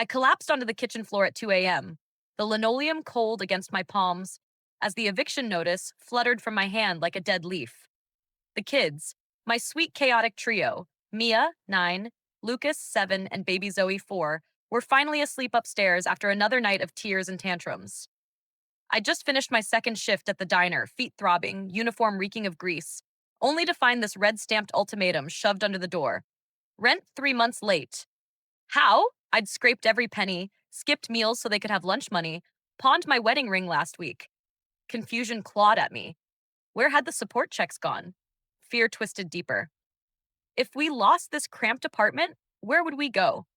I collapsed onto the kitchen floor at 2 a.m., the linoleum cold against my palms, as the eviction notice fluttered from my hand like a dead leaf. The kids, my sweet chaotic trio, Mia, 9, Lucas, 7, and baby Zoe, 4, were finally asleep upstairs after another night of tears and tantrums. I just finished my second shift at the diner, feet throbbing, uniform reeking of grease, only to find this red stamped ultimatum shoved under the door. Rent 3 months late. How? I'd scraped every penny, skipped meals so they could have lunch money, pawned my wedding ring last week. Confusion clawed at me. Where had the support checks gone? Fear twisted deeper. If we lost this cramped apartment, where would we go?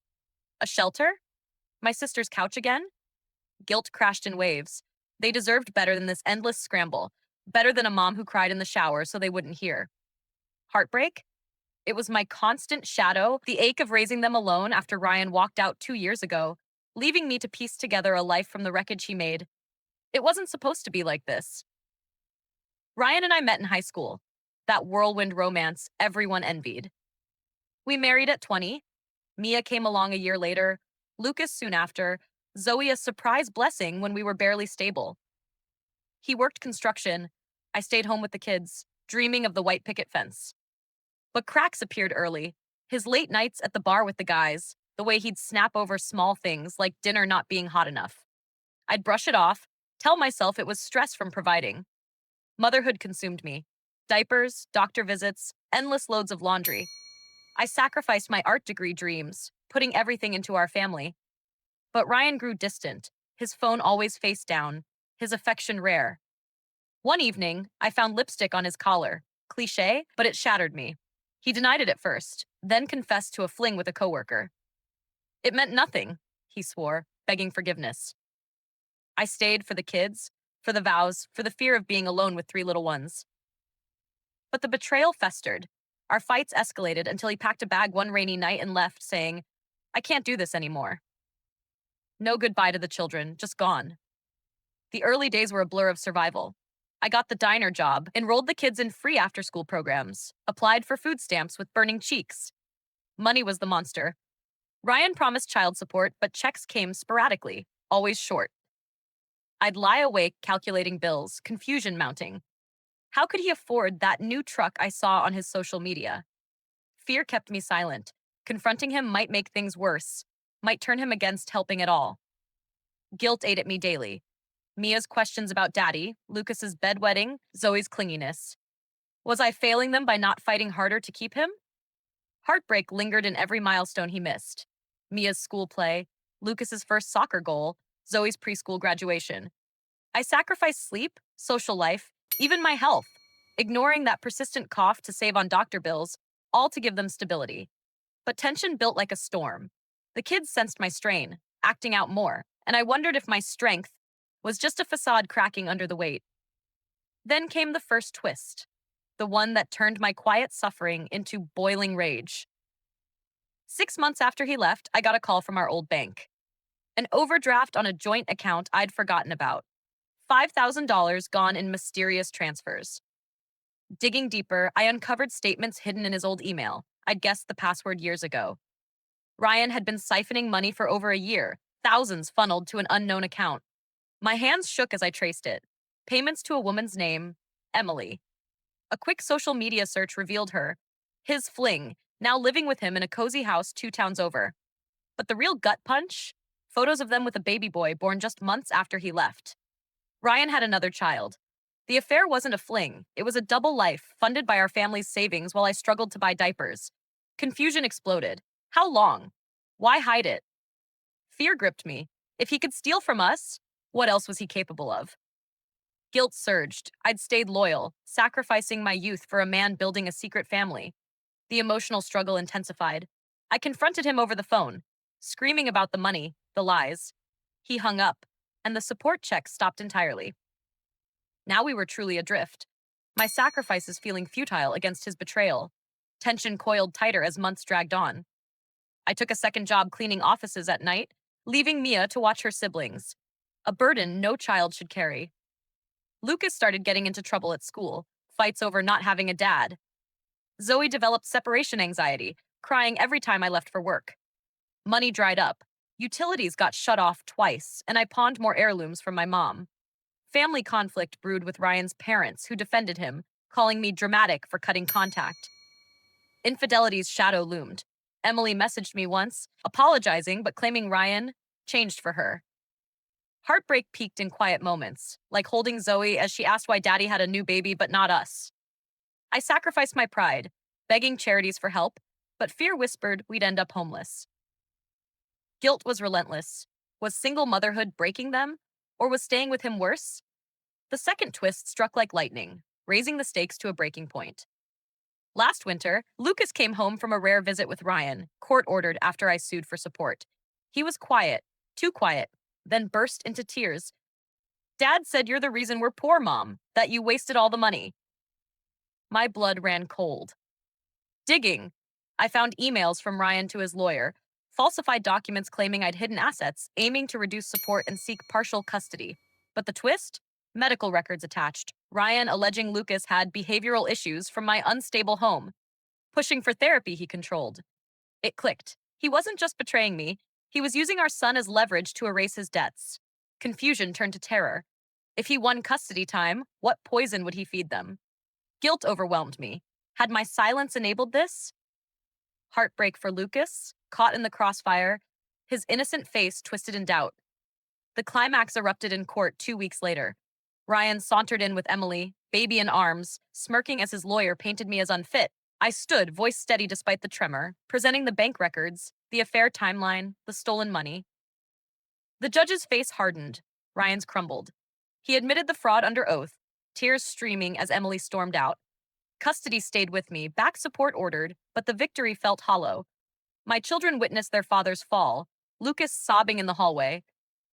A shelter? My sister's couch again? Guilt crashed in waves. They deserved better than this endless scramble, better than a mom who cried in the shower so they wouldn't hear. Heartbreak? It was my constant shadow, the ache of raising them alone after Ryan walked out 2 years ago, leaving me to piece together a life from the wreckage he made. It wasn't supposed to be like this. Ryan and I met in high school, that whirlwind romance everyone envied. We married at 20. Mia came along a year later, Lucas soon after, Zoe a surprise blessing when we were barely stable. He worked construction. I stayed home with the kids, dreaming of the white picket fence. But cracks appeared early. His late nights at the bar with the guys, the way he'd snap over small things like dinner not being hot enough. I'd brush it off, tell myself it was stress from providing. Motherhood consumed me. Diapers, doctor visits, endless loads of laundry. I sacrificed my art degree dreams, putting everything into our family. But Ryan grew distant, his phone always face down, his affection rare. One evening, I found lipstick on his collar. Cliché, but it shattered me. He denied it at first, then confessed to a fling with a coworker. It meant nothing, he swore, begging forgiveness. I stayed for the kids, for the vows, for the fear of being alone with 3 little ones. But the betrayal festered. Our fights escalated until he packed a bag one rainy night and left, saying, "I can't do this anymore." No goodbye to the children, just gone. The early days were a blur of survival. I got the diner job, enrolled the kids in free after school programs, applied for food stamps with burning cheeks. Money was the monster. Ryan promised child support, but checks came sporadically, always short. I'd lie awake calculating bills, confusion mounting. How could he afford that new truck I saw on his social media? Fear kept me silent. Confronting him might make things worse, might turn him against helping at all. Guilt ate at me daily. Mia's questions about daddy, Lucas's bedwetting, Zoe's clinginess. Was I failing them by not fighting harder to keep him? Heartbreak lingered in every milestone he missed. Mia's school play, Lucas's first soccer goal, Zoe's preschool graduation. I sacrificed sleep, social life, even my health, ignoring that persistent cough to save on doctor bills, all to give them stability. But tension built like a storm. The kids sensed my strain, acting out more, and I wondered if my strength was just a facade cracking under the weight. Then came the first twist, the one that turned my quiet suffering into boiling rage. 6 months after he left, I got a call from our old bank. An overdraft on a joint account I'd forgotten about. $5,000 gone in mysterious transfers. Digging deeper, I uncovered statements hidden in his old email. I'd guessed the password years ago. Ryan had been siphoning money for over a year, thousands funneled to an unknown account. My hands shook as I traced it. Payments to a woman's name, Emily. A quick social media search revealed her. His fling, now living with him in a cozy house 2 towns over. But the real gut punch? Photos of them with a baby boy born just months after he left. Ryan had another child. The affair wasn't a fling. It was a double life, funded by our family's savings while I struggled to buy diapers. Confusion exploded. How long? Why hide it? Fear gripped me. If he could steal from us, what else was he capable of? Guilt surged. I'd stayed loyal, sacrificing my youth for a man building a secret family. The emotional struggle intensified. I confronted him over the phone, screaming about the money, the lies. He hung up, and the support checks stopped entirely. Now we were truly adrift. My sacrifices feeling futile against his betrayal. Tension coiled tighter as months dragged on. I took a second job cleaning offices at night, leaving Mia to watch her siblings. A burden no child should carry. Lucas started getting into trouble at school, fights over not having a dad. Zoe developed separation anxiety, crying every time I left for work. Money dried up. Utilities got shut off twice, and I pawned more heirlooms from my mom. Family conflict brewed with Ryan's parents, who defended him, calling me dramatic for cutting contact. Infidelity's shadow loomed. Emily messaged me once, apologizing but claiming Ryan changed for her. Heartbreak peaked in quiet moments, like holding Zoe as she asked why daddy had a new baby but not us. I sacrificed my pride, begging charities for help, but fear whispered we'd end up homeless. Guilt was relentless. Was single motherhood breaking them? Or was staying with him worse? The second twist struck like lightning, raising the stakes to a breaking point. Last winter, Lucas came home from a rare visit with Ryan, court ordered after I sued for support. He was quiet, too quiet, then burst into tears. Dad said you're the reason we're poor, Mom, that you wasted all the money. My blood ran cold. Digging, I found emails from Ryan to his lawyer, falsified documents claiming I'd hidden assets, aiming to reduce support and seek partial custody. But the twist? Medical records attached. Ryan alleging Lucas had behavioral issues from my unstable home. Pushing for therapy he controlled. It clicked. He wasn't just betraying me, he was using our son as leverage to erase his debts. Confusion turned to terror. If he won custody time, what poison would he feed them? Guilt overwhelmed me. Had my silence enabled this? Heartbreak for Lucas, caught in the crossfire, his innocent face twisted in doubt. The climax erupted in court 2 weeks later. Ryan sauntered in with Emily, baby in arms, smirking as his lawyer painted me as unfit. I stood, voice steady despite the tremor, presenting the bank records, the affair timeline, the stolen money. The judge's face hardened. Ryan's crumbled. He admitted the fraud under oath, tears streaming as Emily stormed out. Custody stayed with me, back support ordered, but the victory felt hollow. My children witnessed their father's fall, Lucas sobbing in the hallway.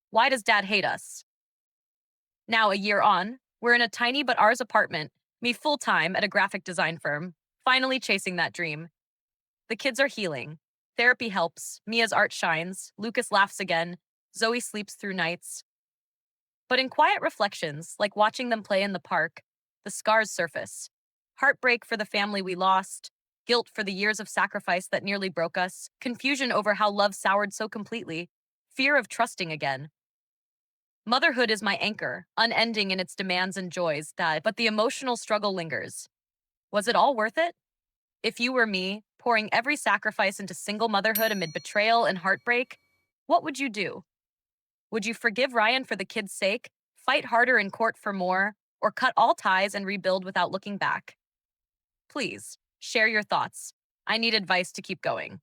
Why does dad hate us? Now, a year on, we're in a tiny but ours apartment, me full-time at a graphic design firm, finally chasing that dream. The kids are healing. Therapy helps, Mia's art shines, Lucas laughs again, Zoe sleeps through nights. But in quiet reflections, like watching them play in the park, the scars surface. Heartbreak for the family we lost, guilt for the years of sacrifice that nearly broke us, confusion over how love soured so completely, fear of trusting again. Motherhood is my anchor, unending in its demands and joys, but the emotional struggle lingers. Was it all worth it? If you were me, pouring every sacrifice into single motherhood amid betrayal and heartbreak, what would you do? Would you forgive Ryan for the kids' sake, fight harder in court for more, or cut all ties and rebuild without looking back? Please, share your thoughts. I need advice to keep going.